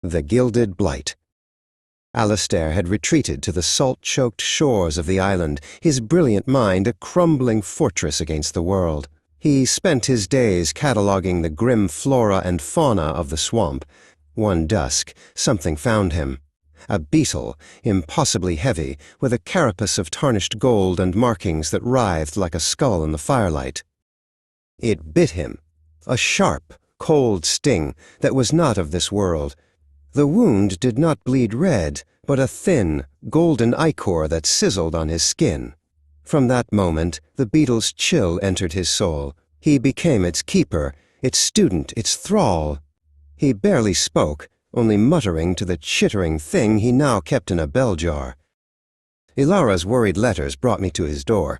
The Gilded Blight. Alastair had retreated to the salt-choked shores of the island, his brilliant mind a crumbling fortress against the world. He spent his days cataloguing the grim flora and fauna of the swamp. One dusk, something found him. A beetle, impossibly heavy, with a carapace of tarnished gold and markings that writhed like a skull in the firelight. It bit him, a sharp, cold sting that was not of this world. The wound did not bleed red, but a thin, golden ichor that sizzled on his skin. From that moment, the beetle's chill entered his soul. He became its keeper, its student, its thrall. He barely spoke, only muttering to the chittering thing he now kept in a bell jar. Ilara's worried letters brought me to his door.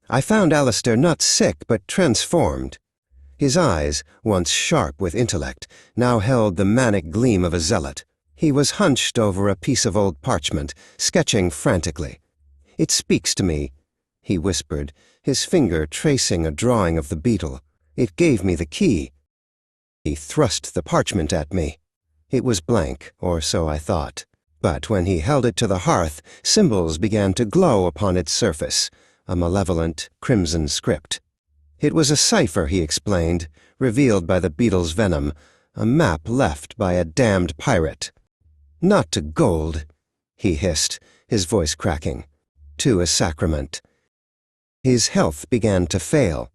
I found Alastair not sick, but transformed. His eyes, once sharp with intellect, now held the manic gleam of a zealot. He was hunched over a piece of old parchment, sketching frantically. "It speaks to me," he whispered, his finger tracing a drawing of the beetle. "It gave me the key." He thrust the parchment at me. It was blank, or so I thought. But when he held it to the hearth, symbols began to glow upon its surface, a malevolent, crimson script. It was a cipher, he explained, revealed by the beetle's venom, a map left by a damned pirate. "Not to gold," he hissed, his voice cracking. "To a sacrament." His health began to fail.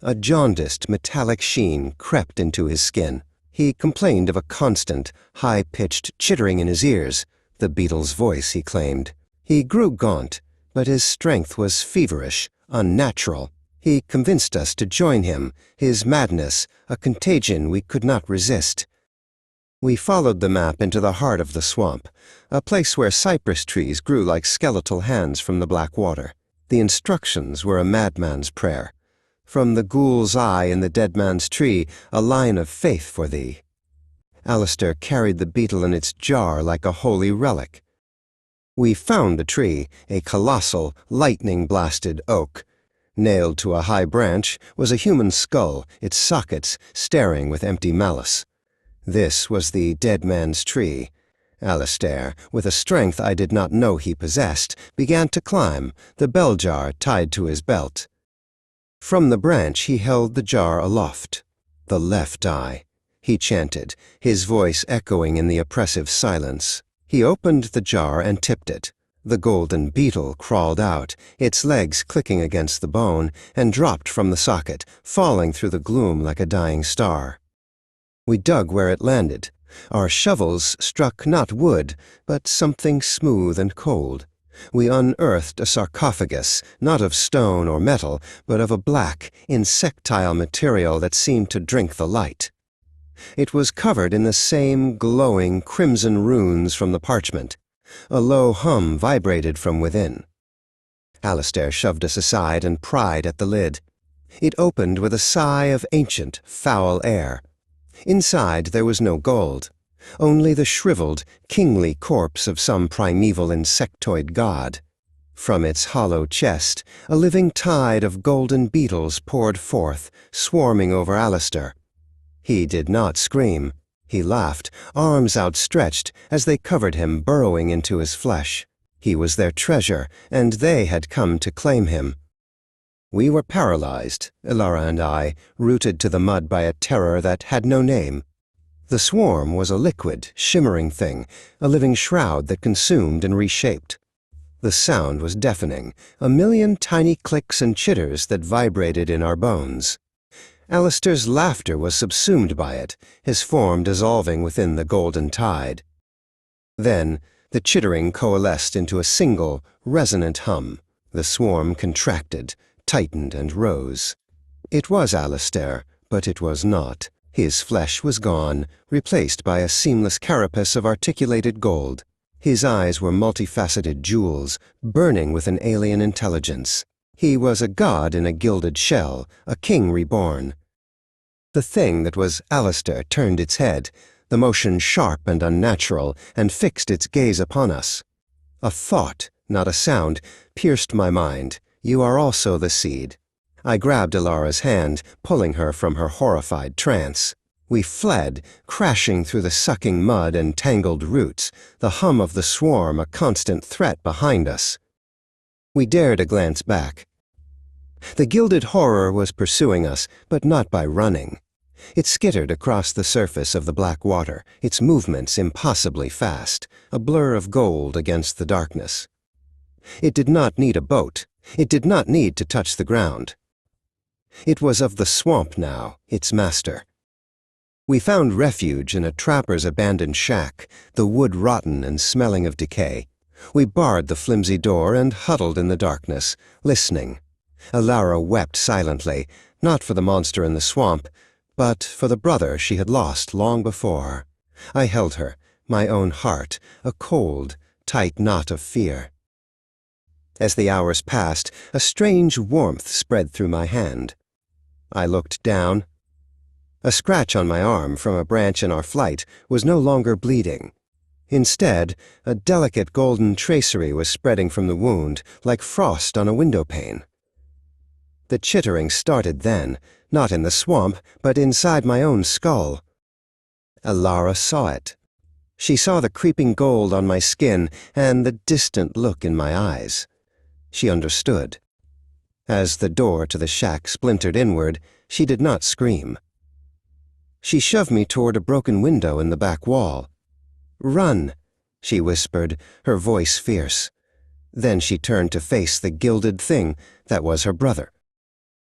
A jaundiced, metallic sheen crept into his skin. He complained of a constant, high-pitched chittering in his ears, the beetle's voice, he claimed. He grew gaunt, but his strength was feverish, unnatural. He convinced us to join him, his madness, a contagion we could not resist. We followed the map into the heart of the swamp, a place where cypress trees grew like skeletal hands from the black water. The instructions were a madman's prayer. "From the ghoul's eye in the dead man's tree, a line of faith for thee." Alastair carried the beetle in its jar like a holy relic. We found the tree, a colossal, lightning-blasted oak. Nailed to a high branch was a human skull, its sockets staring with empty malice. This was the dead man's tree. Alastair, with a strength I did not know he possessed, began to climb, the bell jar tied to his belt. From the branch he held the jar aloft. "The left eye," he chanted, his voice echoing in the oppressive silence. He opened the jar and tipped it. The golden beetle crawled out, its legs clicking against the bone, and dropped from the socket, falling through the gloom like a dying star. We dug where it landed. Our shovels struck not wood, but something smooth and cold. We unearthed a sarcophagus, not of stone or metal, but of a black, insectile material that seemed to drink the light. It was covered in the same glowing crimson runes from the parchment. A low hum vibrated from within. Alastair shoved us aside and pried at the lid. It opened with a sigh of ancient, foul air. Inside there was no gold, only the shriveled, kingly corpse of some primeval insectoid god. From its hollow chest, a living tide of golden beetles poured forth, swarming over Alastair. He did not scream. He laughed, arms outstretched, as they covered him, burrowing into his flesh. He was their treasure, and they had come to claim him. We were paralyzed, Ilara and I, rooted to the mud by a terror that had no name. The swarm was a liquid, shimmering thing, a living shroud that consumed and reshaped. The sound was deafening, a million tiny clicks and chitters that vibrated in our bones. Alastair's laughter was subsumed by it, his form dissolving within the golden tide. Then, the chittering coalesced into a single, resonant hum. The swarm contracted, tightened, and rose. It was Alastair, but it was not. His flesh was gone, replaced by a seamless carapace of articulated gold. His eyes were multifaceted jewels, burning with an alien intelligence. He was a god in a gilded shell, a king reborn. The thing that was Alastair turned its head, the motion sharp and unnatural, and fixed its gaze upon us. A thought, not a sound, pierced my mind. "You are also the seed." I grabbed Ilara's hand, pulling her from her horrified trance. We fled, crashing through the sucking mud and tangled roots, the hum of the swarm a constant threat behind us. We dared a glance back. The gilded horror was pursuing us, but not by running. It skittered across the surface of the black water, its movements impossibly fast, a blur of gold against the darkness. It did not need a boat. It did not need to touch the ground. It was of the swamp now, its master. We found refuge in a trapper's abandoned shack, the wood rotten and smelling of decay. We barred the flimsy door and huddled in the darkness, listening. Alara wept silently, not for the monster in the swamp, but for the brother she had lost long before. I held her, my own heart, a cold, tight knot of fear. As the hours passed, a strange warmth spread through my hand. I looked down. A scratch on my arm from a branch in our flight was no longer bleeding. Instead, a delicate golden tracery was spreading from the wound, like frost on a window pane. The chittering started then, not in the swamp, but inside my own skull. Alara saw it. She saw the creeping gold on my skin and the distant look in my eyes. She understood. As the door to the shack splintered inward, she did not scream. She shoved me toward a broken window in the back wall. "Run," she whispered, her voice fierce. Then she turned to face the gilded thing that was her brother.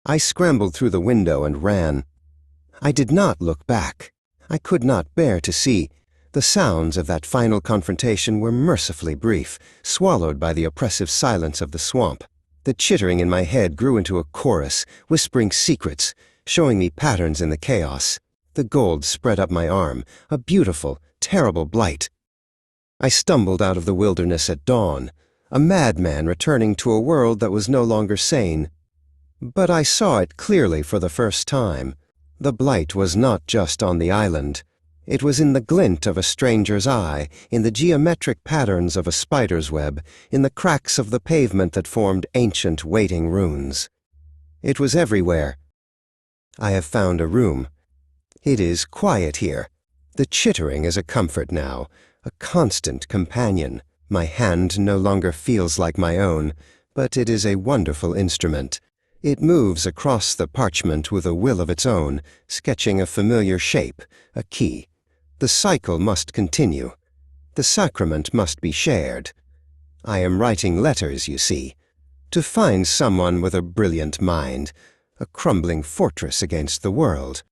I scrambled through the window and ran. I did not look back. I could not bear to see. The sounds of that final confrontation were mercifully brief, swallowed by the oppressive silence of the swamp. The chittering in my head grew into a chorus, whispering secrets, showing me patterns in the chaos. The gold spread up my arm, a beautiful, terrible blight. I stumbled out of the wilderness at dawn, a madman returning to a world that was no longer sane. But I saw it clearly for the first time. The blight was not just on the island. It was in the glint of a stranger's eye, in the geometric patterns of a spider's web, in the cracks of the pavement that formed ancient waiting runes. It was everywhere. I have found a room. It is quiet here. The chittering is a comfort now, a constant companion. My hand no longer feels like my own, but it is a wonderful instrument. It moves across the parchment with a will of its own, sketching a familiar shape, a key. The cycle must continue. The sacrament must be shared. I am writing letters, you see, to find someone with a brilliant mind, a crumbling fortress against the world.